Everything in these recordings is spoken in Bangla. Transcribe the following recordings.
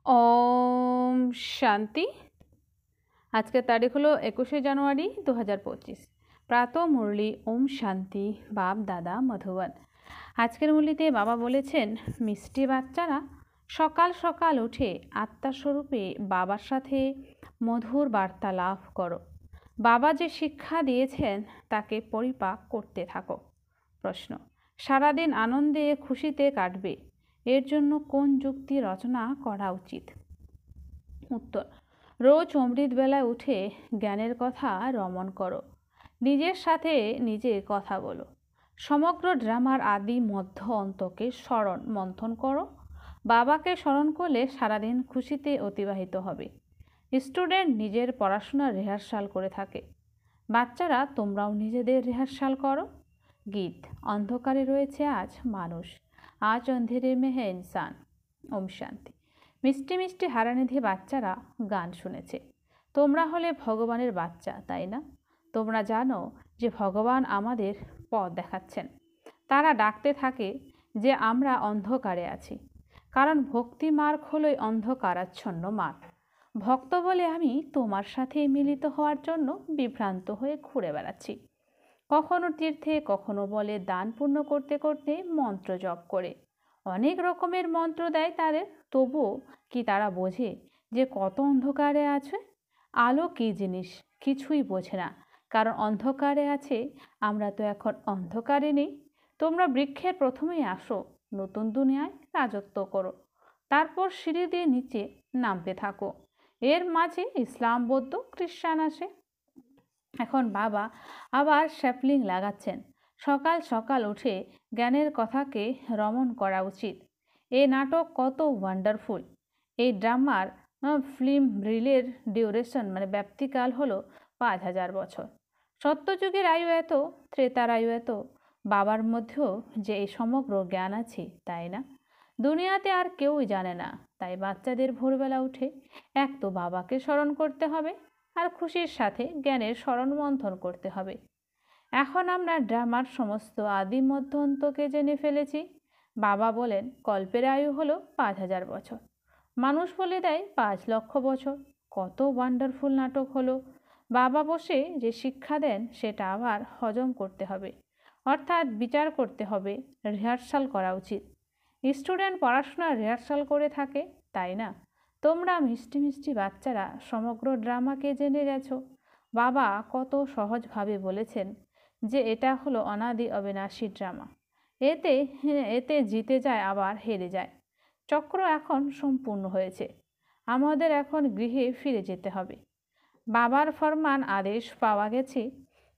ওম শান্তি। আজকের তারিখ হলো 21শে জানুয়ারি 2025। প্রাত মুরলি ওম শান্তি বাপ দাদা মধুবন। আজকের মুরলিতে বাবা বলেছেন, মিষ্টি বাচ্চারা সকাল সকাল উঠে আত্মাস্বরূপে বাবার সাথে মধুর বার্তালাপ করো। বাবা যে শিক্ষা দিয়েছেন তাকে পরিপাক করতে থাকো। প্রশ্ন: সারাদিন আনন্দে খুশিতে কাটবে, এর জন্য কোন যুক্তি রচনা করা উচিত? উত্তর: রোজ অমৃতবেলায় উঠে জ্ঞানের কথা রমণ করো, নিজের সাথে নিজে কথা বলো, সমগ্র ড্রামার আদি মধ্য অন্তকে স্মরণ মন্থন করো। বাবাকে স্মরণ করলে সারাদিন খুশিতে অতিবাহিত হবে। স্টুডেন্ট নিজের পড়াশোনার রিহার্সাল করে থাকে, বাচ্চারা তোমরাও নিজেদের রিহার্সাল করো। গীত: অন্ধকারে রয়েছে আজ মানুষ, আজ অন্ধেরে মে হ্যায় ইনসান। ওম শান্তি। মিষ্টি মিষ্টি হারানিধি বাচ্চারা গান শুনেছে। তোমরা হলে ভগবানের বাচ্চা, তাই না? তোমরা জানো যে ভগবান আমাদের পথ দেখাচ্ছেন। তারা ডাকতে থাকে যে আমরা অন্ধকারে আছি, কারণ ভক্তি মার্গ হলোই অন্ধকারাচ্ছন্ন মার্গ। ভক্ত বলে আমি তোমার সাথে মিলিত হওয়ার জন্য বিভ্রান্ত হয়ে ঘুরে বেড়াচ্ছি। কখনো তীর্থে, কখনো বলে দান পুণ্য করতে করতে মন্ত্র জপ করে। অনেক রকমের মন্ত্র দেয় তাদের, তবুও কি তারা বোঝে যে কত অন্ধকারে আছে? আলো কী জিনিস কিছুই বোঝে না, কারণ অন্ধকারে আছে। আমরা তো এখন অন্ধকারে নেই। তোমরা বৃক্ষের প্রথমেই আসো, নতুন দুনিয়ায় রাজত্ব করো, তারপর সিঁড়ি দিয়ে নিচে নামতে থাকো। এর মাঝে ইসলাম, বৌদ্ধ, খ্রিস্টান আসে। এখন বাবা আবার শ্যাপলিং লাগাচ্ছেন। সকাল সকাল উঠে জ্ঞানের কথাকে রমণ করা উচিত। এই নাটক কত ওয়ান্ডারফুল। এই ড্রামার ফিল্ম রিলের ডিউরেশন ব্যাপ্তিকাল হলো 5000 বছর। সত্যযুগের আয়ু এত, ত্রেতার আয়ু এত। বাবার মধ্যেও যে এই সমগ্র জ্ঞান আছে, তাই না? দুনিয়াতে আর কেউই জানে না। তাই বাচ্চাদের ভোরবেলা উঠে এক তো বাবাকে স্মরণ করতে হবে, আর খুশির সাথে জ্ঞানের স্মরণ মন্থন করতে হবে। এখন আমরা ড্রামার সমস্ত আদি মধ্য অন্তকে জেনে ফেলেছি। বাবা বলেন কল্পের আয়ু হলো 5000 বছর, মানুষ বলে দেয় 5 লক্ষ বছর। কত ওয়ান্ডারফুল নাটক হলো। বাবা বসে যে শিক্ষা দেন সেটা আবার হজম করতে হবে, অর্থাৎ বিচার করতে হবে, রিহার্সাল করা উচিত। স্টুডেন্ট পড়াশোনার রিহার্সাল করে থাকে, তাই না? তোমরা মিষ্টি মিষ্টি বাচ্চারা সমগ্র ড্রামাকে জেনে গেছো। বাবা কত সহজভাবে বলেছেন যে এটা হলো অনাদি অবিনাশী ড্রামা। এতে জিতে যায় আবার হেরে যায়। চক্র এখন সম্পূর্ণ হয়েছে। আমাদের এখন গৃহে ফিরে যেতে হবে। বাবার ফরমান আদেশ পাওয়া গেছে,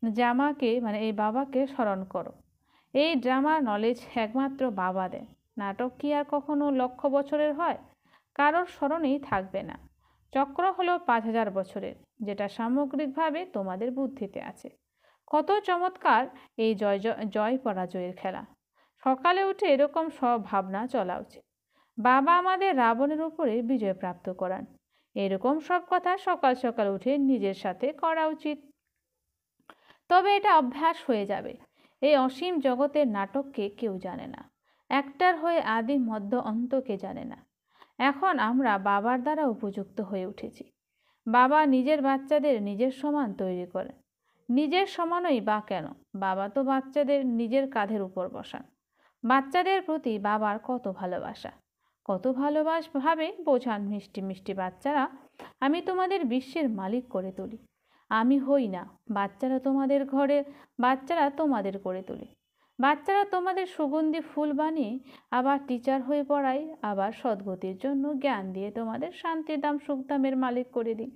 জামাকে এই বাবাকে স্মরণ করো। এই ড্রামার নলেজ একমাত্র বাবা দেন। নাটক কি আর কখনো লক্ষ বছরের হয়? কারোর স্মরণেই থাকবে না। চক্র হলো 5000 বছরের, যেটা সামগ্রিকভাবে তোমাদের বুদ্ধিতে আছে। কত চমৎকার এই জয় পরাজয়ের খেলা। সকালে উঠে এরকম সব ভাবনা চলা উচিত। বাবা আমাদের রাবণের উপরে বিজয় প্রাপ্ত করান। এরকম সব কথা সকাল সকাল উঠে নিজের সাথে করা উচিত। তবে এটা অভ্যাস হয়ে যাবে। এই অসীম জগতের নাটককে কেউ জানে না। একটার হয়ে আদি মধ্য অন্তকে জানে না। এখন আমরা বাবার দ্বারা উপযুক্ত হয়ে উঠেছি। বাবা নিজের বাচ্চাদের নিজের সমান তৈরি করেন। নিজের সমানই বা কেন? বাবা তো বাচ্চাদের নিজের কাঁধের উপর বসান। বাচ্চাদের প্রতি বাবার কত ভালোবাসা, কত ভালোবাসভাবে বোঝান। মিষ্টি মিষ্টি বাচ্চারা, আমি তোমাদের বিশ্বের মালিক করে তুলি। আমি হই না, বাচ্চারা তোমাদের করে তোলে। বাচ্চারা তোমাদের সুগন্ধি ফুল বানিয়ে আবার টিচার হয়ে পড়ায়, আবার সদ্গতির জন্য জ্ঞান দিয়ে তোমাদের শান্তির দাম সুখদামের মালিক করে দিই।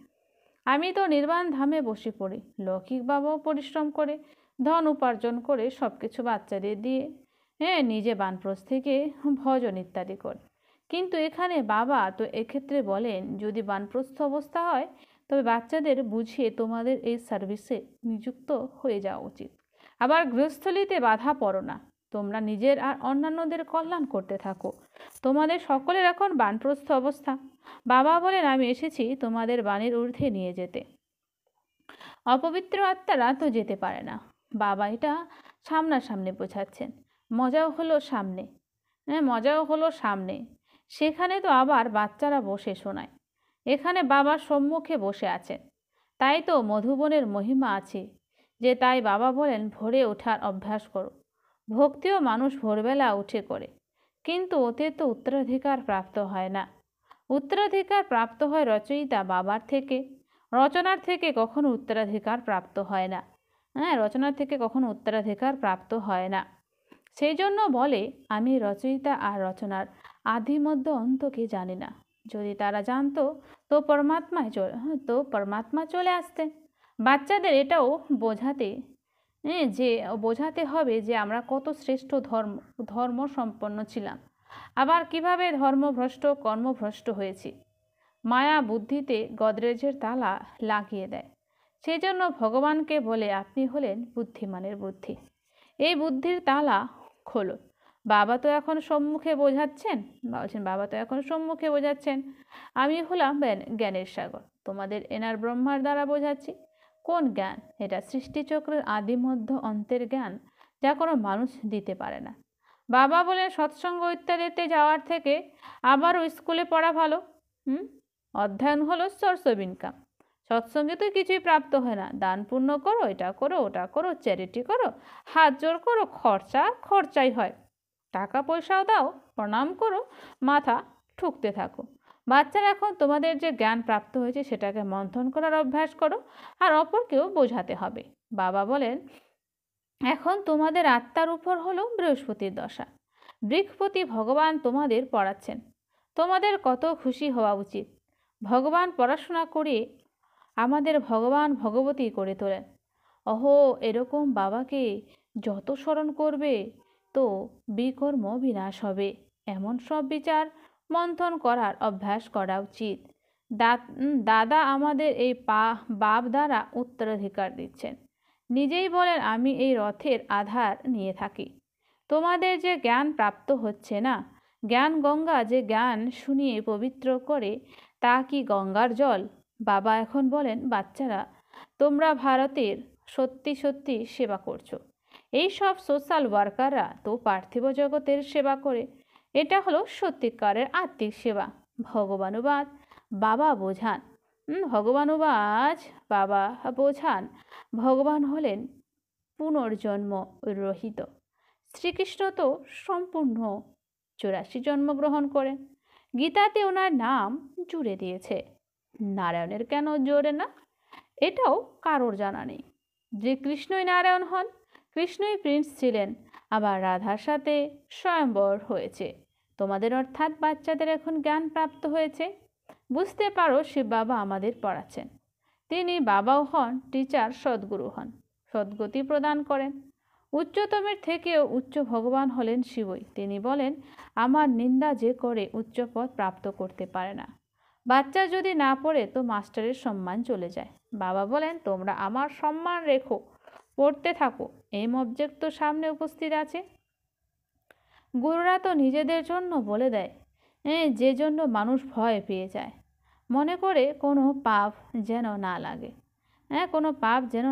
আমি তো নির্বাণ ধামে বসে পড়ি। লৌকিক বাবাও পরিশ্রম করে ধন উপার্জন করে সব কিছু বাচ্চাদের দিয়ে নিজে বানপ্রস্থ থেকে ভজন ইত্যাদি করে। কিন্তু এখানে বাবা তো এক্ষেত্রে বলেন, যদি বানপ্রস্থ অবস্থা হয় তবে বাচ্চাদের বুঝিয়ে তোমাদের এই সার্ভিসে নিযুক্ত হয়ে যাওয়া উচিত। আবার গৃহস্থলিতে বাধা পড়ো না। তোমরা নিজের আর অন্যান্যদের কল্যাণ করতে থাকো। তোমাদের সকলের এখন বানপ্রস্থ অবস্থা। বাবা বলেন, আমি এসেছি তোমাদের বাণীর ঊর্ধ্বে নিয়ে যেতে। অপবিত্র আত্মারা তো যেতে পারে না। বাবা এটা সামনাসামনি বোঝাচ্ছেন। মজাও হলো সামনে। সেখানে তো আবার বাচ্চারা বসে শোনায়, এখানে বাবার সম্মুখে বসে আছেন। তাই তো মধুবনের মহিমা আছে, যে তাই বাবা বলেন ভোরে ওঠার অভ্যাস করো। ভক্তিও মানুষ ভোরবেলা উঠে করে, কিন্তু ওতে তো উত্তরাধিকার প্রাপ্ত হয় না। উত্তরাধিকার প্রাপ্ত হয় রচয়িতা বাবার থেকে, রচনার থেকে কখনো উত্তরাধিকার প্রাপ্ত হয় না। হ্যাঁ, রচনার থেকে কখনো উত্তরাধিকার প্রাপ্ত হয় না। সেই জন্য বলে আমি রচয়িতা আর রচনার আদি মধ্য অন্তকে জানি না। যদি তারা জানতো তো পরমাত্মা চলে আসতেন। বাচ্চাদের এটাও বোঝাতে হবে যে আমরা কত শ্রেষ্ঠ ধর্ম সম্পন্ন ছিলাম, আবার কিভাবে ধর্মভ্রষ্ট কর্মভ্রষ্ট হয়েছি। মায়া বুদ্ধিতে গদরেজের তালা লাগিয়ে দেয়। সেই জন্য ভগবানকে বলে আপনি হলেন বুদ্ধিমানের বুদ্ধি, এই বুদ্ধির তালা খোলো। বাবা তো এখন সম্মুখে বোঝাচ্ছেন আমি হলাম জ্ঞানের সাগর, তোমাদের এনার ব্রহ্মার দ্বারা বোঝাচ্ছি। কোন জ্ঞান? এটা সৃষ্টিচক্রের আদি মধ্য অন্তের জ্ঞান, যা কোনো মানুষ দিতে পারে না। বাবা বলেন সৎসঙ্গ ইত্যাদিতে যাওয়ার থেকে আবারও স্কুলে পড়া ভালো। অধ্যয়ন হলো সোর্স অফ ইনকাম। সৎসঙ্গে তো কিছুই প্রাপ্ত হয় না। দান পুণ্য করো, এটা করো ওটা করো, চ্যারিটি করো, হাত জোর করো, খরচাই হয়। টাকা পয়সাও দাও, প্রণাম করো, মাথা ঠুকতে থাকো। বাচ্চারা এখন তোমাদের যে জ্ঞান প্রাপ্ত হয়েছে সেটাকে মন্থন করার অভ্যাস করো, আর অপরকেও বোঝাতে হবে। বাবা বলেন এখন তোমাদের আত্মার উপর হলো বৃহস্পতির দশা। বৃহস্পতি ভগবান তোমাদের পড়াচ্ছেন। তোমাদের কত খুশি হওয়া উচিত। ভগবান পড়াশোনা করে আমাদের ভগবান ভগবতী করে তোলেন। অহো, এরকম বাবাকে যত স্মরণ করবে তো বিকর্ম বিনাশ হবে, এমন সব বিচার মন্থন করার অভ্যাস করা উচিত। দাদা আমাদের এই বাপ দ্বারা উত্তরাধিকার দিচ্ছেন। নিজেই বলেন আমি এই রথের আধার নিয়ে থাকি। তোমাদের যে জ্ঞান প্রাপ্ত হচ্ছে না, জ্ঞান গঙ্গা যে জ্ঞান শুনিয়ে পবিত্র করে, তা কি গঙ্গার জল? বাবা এখন বলেন বাচ্চারা, তোমরা ভারতের সত্যি সেবা করছো। এই সব সোশ্যাল ওয়ার্কাররা তো পার্থিব জগতের সেবা করে, এটা হলো সত্যিকারের আত্মিক সেবা। ভগবানুবাদ বাবা বোঝান। ভগবান হলেন পুনর্জন্ম রহিত। শ্রীকৃষ্ণ তো সম্পূর্ণ 84 জন্মগ্রহণ করেন। গীতাতে ওনার নাম জুড়ে দিয়েছে, নারায়ণের কেন জোরে না এটাও কারোর জানা নেই। যে কৃষ্ণই নারায়ণ হন, কৃষ্ণই প্রিন্স ছিলেন, আবার রাধার সাথে স্বয়ম্বর হয়েছে। তোমাদের অর্থাৎ বাচ্চাদের এখন জ্ঞান প্রাপ্ত হয়েছে। বুঝতে পারো শিব বাবা আমাদের পড়াচ্ছেন। তিনি বাবাও হন, টিচার, সদ্গুরু হন, সদ্গতি প্রদান করেন। উচ্চতমের থেকেও উচ্চ ভগবান হলেন শিবই। তিনি বলেন আমার নিন্দা যে করে উচ্চ পদ প্রাপ্ত করতে পারে না। বাচ্চা যদি না পড়ে তো মাস্টারের সম্মান চলে যায়। বাবা বলেন তোমরা আমার সম্মান রেখো, পড়তে থাকো, এম অবজেক্ট তো সামনে উপস্থিত আছে। গুরুরা তো নিজেদের জন্য বলে দেয়, যে জন্য মানুষ ভয় পেয়ে যায়, মনে করে কোনো পাপ যেন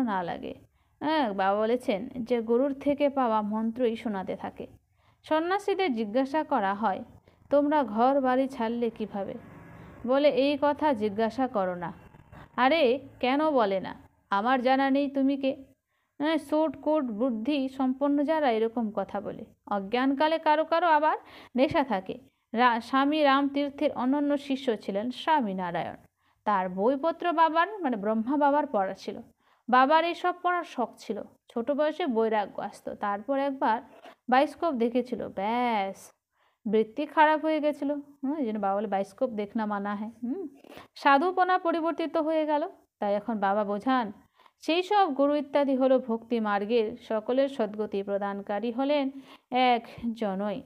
না লাগে। বাবা বলেছেন যে গুরুর থেকে পাওয়া মন্ত্রই শোনাতে থাকে। সন্ন্যাসীদের জিজ্ঞাসা করা হয় তোমরা ঘর বাড়ি ছাড়লে কিভাবে? বলে এই কথা জিজ্ঞাসা করো না। আরে কেন বলে না? আমার জানা নেই তুমি কে? সুট কোট বুদ্ধি সম্পন্ন যারা এরকম কথা বলে। অজ্ঞানকালে কারো কারো আবার নেশা থাকে। স্বামী রামতীর্থের অনন্য শিষ্য ছিলেন স্বামীনারায়ণ। তার বইপত্র বাবার ব্রহ্মা বাবার পড়া ছিল। বাবার এইসব পড়ার শখ ছিল। ছোট বয়সে বৈরাগ্য আসতো। তারপর একবার বায়োস্কোপ দেখেছিল, ব্যাস বৃত্তি খারাপ হয়ে গেছিল। এই জন্য বাবা বলে বায়োস্কোপ দেখনা মানা হ্যাঁ। সাধুপনা পরিবর্তিত হয়ে গেল। তাই এখন বাবা বোঝান সেই সব গুরু ইত্যাদি হলো ভক্তি মার্গের সকলের সদ্গতি প্রদানকারী হলেন এক জনই,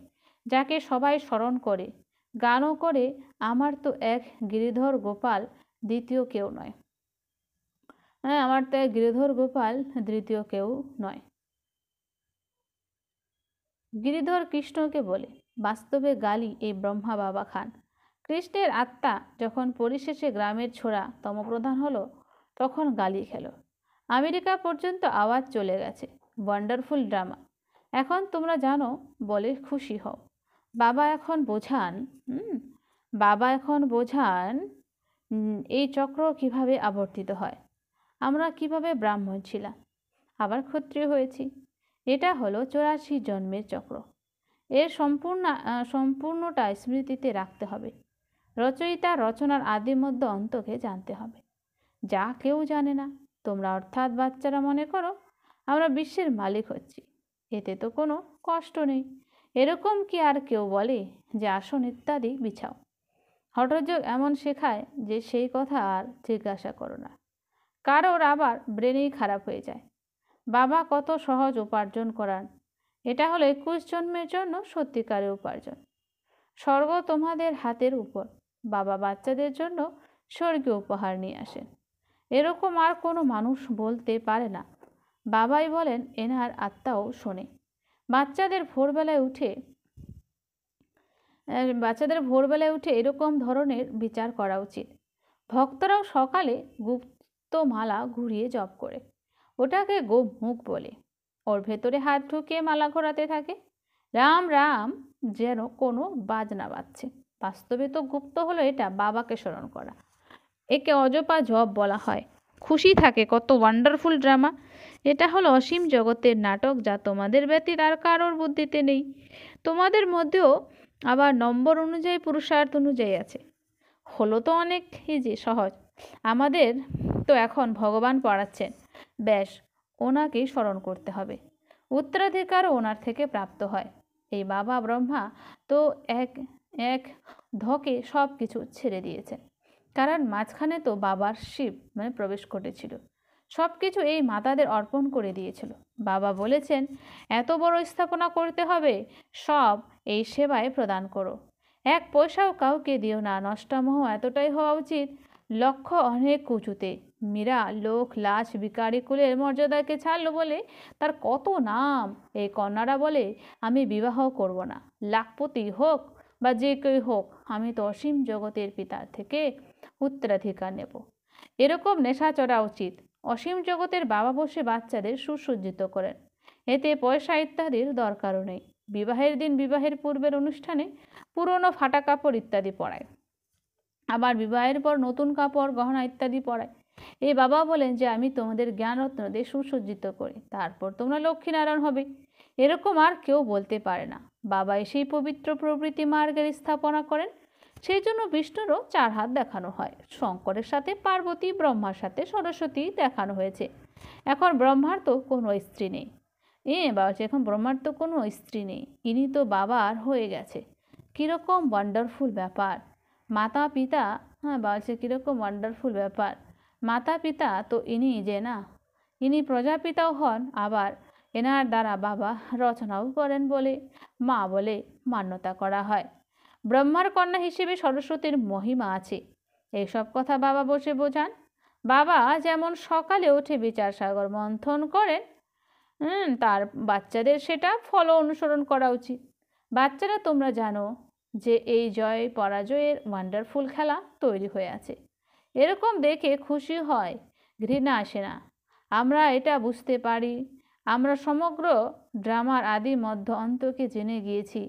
যাকে সবাই স্মরণ করে, গানও করে। আমার তো এক গিরিধর গোপাল, দ্বিতীয় কেউ নয়। আমার তো এক গিরিধর গোপাল, দ্বিতীয় কেউ নয়। গিরিধর কৃষ্ণকে বলে, বাস্তবে গালি এই ব্রহ্মা বাবা খান। কৃষ্ণের আত্মা যখন পরিশেষে গ্রামের ছোড়া তমপ্রধান হলো, তখন গালি খেল। আমেরিকা পর্যন্ত আওয়াজ চলে গেছে। Wonderful drama. এখন তোমরা জানো বলে খুশি হও। বাবা এখন বোঝান বাবা এখন বোঝান এই চক্র কিভাবে আবর্তিত হয়। আমরা কিভাবে ব্রাহ্মণ ছিলাম, আবার ক্ষত্রিয় হয়েছি। এটা হলো 84 জন্মের চক্র। এর সম্পূর্ণটা স্মৃতিতে রাখতে হবে। রচয়িতা রচনার আদি মধ্য অন্তকে জানতে হবে, যা কেউ জানে না। তোমরা অর্থাৎ বাচ্চারা মনে করো আমরা বিশ্বের মালিক হচ্ছি, এতে তো কোনো কষ্ট নেই। এরকম কি আর কেউ বলে যে আসন ইত্যাদি বিছাও? হঠযোগ এমন শেখায় যে সেই কথা আর জিজ্ঞাসা করো না। কারোর আবার ব্রেনেই খারাপ হয়ে যায়। বাবা কত সহজ উপার্জন করান। এটা হলো 21 জন্মের জন্য সত্যিকারের উপার্জন। স্বর্গ তোমাদের হাতের উপর। বাবা বাচ্চাদের জন্য স্বর্গীয় উপহার নিয়ে আসেন। এরকম আর কোনো মানুষ বলতে পারে না। বাবাই বলেন, এনার আত্মাও শোনে। বাচ্চাদের ভোরবেলায় উঠে এরকম ধরনের বিচার করা উচিত। ভক্তরাও সকালে গুপ্তমালা ঘুরিয়ে জপ করে, ওটাকে গোমুখ বলে। ওর ভেতরে হাত ঢুকিয়ে মালা ঘোরাতে থাকে। রাম রাম যেন কোনো বাজনা বাজছে। বাস্তবে তো গুপ্ত হলো এটা বাবাকে স্মরণ করা। একে অজপা জপ বলা হয়। খুশি থাকে কত ওয়ান্ডারফুল ড্রামা। এটা হলো অসীম জগতের নাটক, যা তোমাদের ব্যতীত আর কারোর বুদ্ধিতে নেই। তোমাদের মধ্যেও আবার নম্বর অনুযায়ী পুরুষার্থ অনুযায়ী আছে। হলো তো অনেক ইজি, সহজ। আমাদের তো এখন ভগবান পড়াচ্ছেন, ব্যাস ওনাকেই স্মরণ করতে হবে। উত্তরাধিকারও ওনার থেকে প্রাপ্ত হয়। এই বাবা ব্রহ্মা তো এক এক ধকে সব কিছু ছেড়ে দিয়েছেন, কারণ মাঝখানে তো বাবার শিব প্রবেশ ঘটেছিল। সব কিছু এই মাতাদের অর্পণ করে দিয়েছিল। বাবা বলেছেন এত বড় স্থাপনা করতে হবে, সব এই সেবায় প্রদান করো। 1 পয়সাও কাউকে দিও না। নষ্টামোহ এতটাই হওয়া উচিত, লক্ষ্য অনেক উঁচুতে। মীরা লোক লাজ ভিখারি কুলের মর্যাদাকে ছাড়লো বলে তার কত নাম। এই কন্যারা বলে আমি বিবাহ করব না, লাখপতি হোক বা যে কেউ হোক, আমি তো অসীম জগতের পিতার থেকে উত্তরাধিকার নেব। এরকম নেশা চড়া উচিত। অসীম জগতের বাবা বসে বাচ্চাদের সুসজ্জিত করেন, এতে পয়সা ইত্যাদির দরকারও নেই। বিবাহের দিন বিবাহের পূর্বের অনুষ্ঠানে পুরনো ফাটা কাপড় ইত্যাদি পরায়, আবার বিবাহের পর নতুন কাপড় গহনা ইত্যাদি পরায়। এই বাবা বলেন যে আমি তোমাদের জ্ঞানরত্ন দিয়ে সুসজ্জিত করি, তারপর তোমরা লক্ষ্মীনারায়ণ হবে। এরকম আর কেউ বলতে পারে না। বাবা এসেই পবিত্র প্রভৃতি মার্গের স্থাপনা করেন। সেই জন্য বিষ্ণুরও 4 হাত দেখানো হয়। শঙ্করের সাথে পার্বতী, ব্রহ্মার সাথে সরস্বতী দেখানো হয়েছে। এখন ব্রহ্মার তো কোনো স্ত্রী নেই। বাবা, এখন ব্রহ্মার তো কোনো স্ত্রী নেই, ইনি তো বাবার হয়ে গেছে। কীরকম ওয়ান্ডারফুল ব্যাপার। মাতা পিতা, বলছে কীরকম ওয়ান্ডারফুল ব্যাপার। মাতা পিতা তো ইনি যে না, ইনি প্রজাপিতাও হন, আবার এনার দ্বারা বাবা রচনাও করেন বলে মা বলে মান্যতা করা হয়। ব্রহ্মার কন্যা হিসেবে সরস্বতীর মহিমা আছে। এইসব কথা বাবা বসে বোঝান। বাবা যেমন সকালে উঠে বিচার সাগর মন্থন করেন, তার বাচ্চাদের সেটা ফলো অনুসরণ করা উচিত। বাচ্চারা, তোমরা জানো যে এই জয় পরাজয়ের ওয়ান্ডারফুল খেলা তৈরি হয়ে আছে। এরকম দেখে খুশি হয়, ঘৃণা আসে না। আমরা এটা বুঝতে পারি, আমরা সমগ্র ড্রামার আদি মধ্য অন্তকে জেনে গিয়েছি।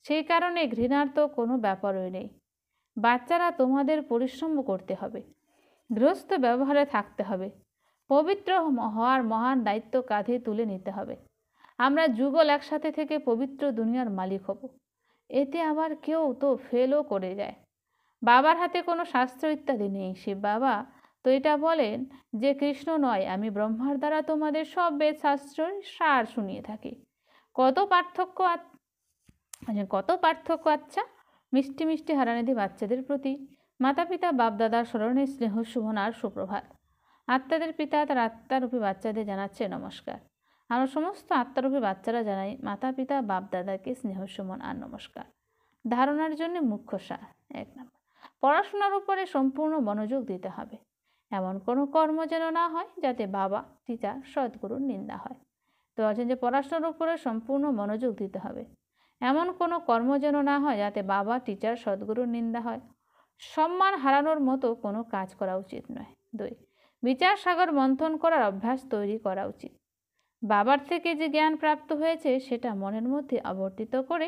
সেই কারণে ঘৃণার তো কোনো ব্যাপারই নেই। বাচ্চারা, তোমাদের পরিশ্রম করতে হবে, গৃহস্থ ব্যবহারে থাকতে হবে, পবিত্র হওয়ার মহান দায়িত্ব কাঁধে তুলে নিতে হবে। আমরা যুগল একসাথে থেকে পবিত্র দুনিয়ার মালিক হব। এতে আবার কেউ তো ফেলও করে যায়। বাবার হাতে কোনো শাস্ত্র ইত্যাদি নেই। শিব বাবা তো এটা বলেন যে কৃষ্ণ নয়, আমি ব্রহ্মার দ্বারা তোমাদের সব বেদ শাস্ত্রের সার শুনিয়ে থাকি। কত পার্থক্য আচ্ছা। মিষ্টি মিষ্টি হারানিধি বাচ্চাদের প্রতি মাতা পিতা বাপদাদার স্মরণে স্নেহ সুমন আর সুপ্রভাত। আত্মাদের পিতা তার আত্মারূপী বাচ্চাদের জানাচ্ছে নমস্কার। আমরা সমস্ত আত্মারূপী বাচ্চারা জানাই মাতা পিতা বাপদাদাকে স্নেহ সুমন আর নমস্কার। ধারণার জন্য মুখ্য সার। 1 নম্বর, পড়াশোনার উপরে সম্পূর্ণ মনোযোগ দিতে হবে। এমন কোনো কর্ম যেন না হয় যাতে বাবা, টিচার, সদ্গুরুর নিন্দা হয়। তো বলছেন যে পড়াশোনার উপরে সম্পূর্ণ মনোযোগ দিতে হবে। এমন কোনো কর্ম যেন না হয় যাতে বাবা, টিচার, সদ্গুরুর নিন্দা হয়। সম্মান হারানোর মতো কোনো কাজ করা উচিত নয়। 2, বিচার সাগর মন্থন করার অভ্যাস তৈরি করা উচিত। বাবার থেকে যে জ্ঞান প্রাপ্ত হয়েছে সেটা মনের মধ্যে আবর্তিত করে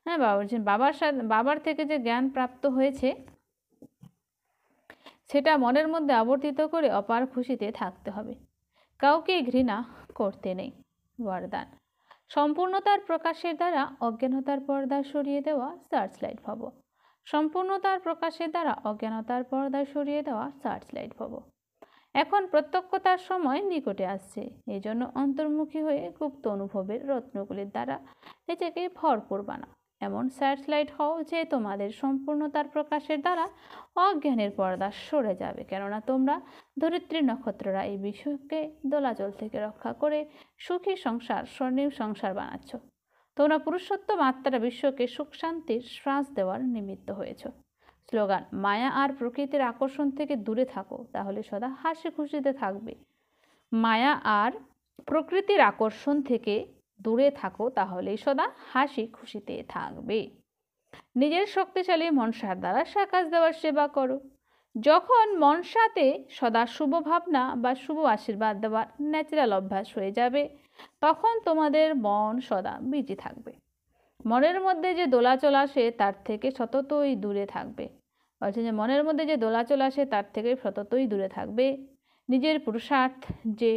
হ্যাঁ, বাবা বলছেন বাবার থেকে যে জ্ঞান প্রাপ্ত হয়েছে সেটা মনের মধ্যে আবর্তিত করে অপার খুশিতে থাকতে হবে। কাউকে ঘৃণা করতে নেই। বরদান: সম্পূর্ণতার প্রকাশের দ্বারা অজ্ঞানতার পর্দা সরিয়ে দেওয়া সার্চলাইট ভব। সম্পূর্ণতার প্রকাশের দ্বারা অজ্ঞানতার পর্দা সরিয়ে দেওয়া সার্চলাইট ভব। এখন প্রত্যক্ষতার সময় নিকটে আসছে, এই জন্য অন্তর্মুখী হয়ে গুপ্ত অনুভবের রত্নগুলির দ্বারা নিজেকে ভরপুর বানাও। এমন সার্চলাইট হও যে তোমাদের সম্পূর্ণতার প্রকাশের দ্বারা অজ্ঞানের পর্দা সরে যাবে, কেননা তোমরা ধরিত্রী নক্ষত্ররা এই বিশ্বকে দোলাচল থেকে রক্ষা করে সুখী সংসার, স্বর্ণীম সংসার বানাচ্ছ। তোমরা পুরুষোত্তম আত্মারা বিশ্বকে সুখ শান্তির শ্বাস দেওয়ার নিমিত্ত হয়েছ। স্লোগান: মায়া আর প্রকৃতির আকর্ষণ থেকে দূরে থাকো, তাহলে সদা হাসি খুশিতে থাকবে। মায়া আর প্রকৃতির আকর্ষণ থেকে দূরে থাকো, তাহলেই সদা হাসি খুশিতে থাকবে। নিজের শক্তিশালী মনসার দ্বারা সাকাশ দেওয়ার সেবা করো। যখন মনসাতে সদা শুভ ভাবনা বা শুভ আশীর্বাদ দেওয়ার ন্যাচারাল অভ্যাস হয়ে যাবে, তখন তোমাদের মন সদা বিজি থাকবে। মনের মধ্যে যে দোলাচল আসে তার থেকে সততই দূরে থাকবে। বলছেন যে মনের মধ্যে যে দোলাচল আসে তার থেকে সততই দূরে থাকবে। নিজের পুরুষার্থ যে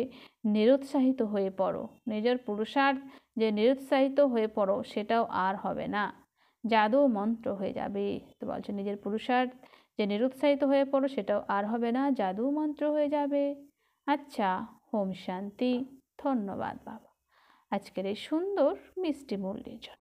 নিরুৎসাহিত হয়ে পড়ো, নিজের পুরুষার্থ যে নিরুৎসাহিত হয়ে পড়ো সেটাও আর হবে না, জাদু মন্ত্র হয়ে যাবে। তো বলছে নিজের পুরুষার্থ যে নিরুৎসাহিত হয়ে পড়ো সেটাও আর হবে না, জাদু মন্ত্র হয়ে যাবে। আচ্ছা, হোম শান্তি। ধন্যবাদ বাবা আজকের এই সুন্দর মিষ্টি মূল্যের জন্য।